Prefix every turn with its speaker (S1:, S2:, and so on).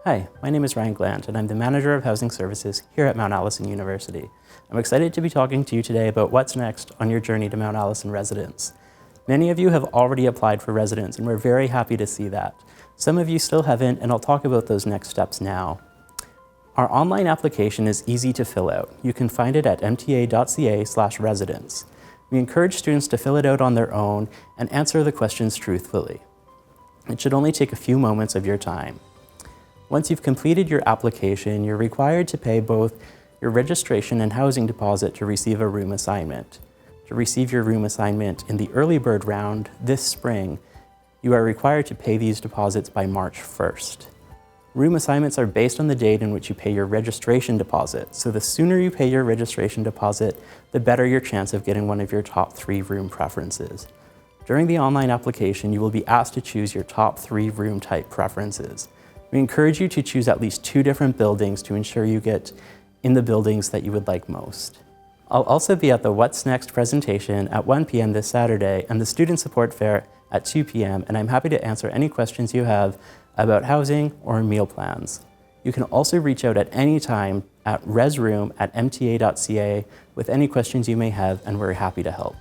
S1: Hi, my name is Ryan Gallant and I'm the Manager of Housing Services here at Mount Alison University. I'm excited to be talking to you today about what's next on your journey to Mount Allison residence. Many of you have already applied for residence and we're very happy to see that. Some of you still haven't, and I'll talk about those next steps now. Our online application is easy to fill out. You can find it at mta.ca/residence. We encourage students to fill it out on their own and answer the questions truthfully. It should only take a few moments of your time. Once you've completed your application, you're required to pay both your registration and housing deposit to receive a room assignment. To receive your room assignment in the early bird round this spring, you are required to pay these deposits by March 1st. Room assignments are based on the date in which you pay your registration deposit, so the sooner you pay your registration deposit, the better your chance of getting one of your top 3 room preferences. During the online application, you will be asked to choose your top 3 room type preferences. We encourage you to choose at least 2 different buildings to ensure you get in the buildings that you would like most. I'll also be at the What's Next presentation at 1 p.m. this Saturday and the Student Support Fair at 2 p.m. and I'm happy to answer any questions you have about housing or meal plans. You can also reach out at any time at resroom@mta.ca with any questions you may have, and we're happy to help.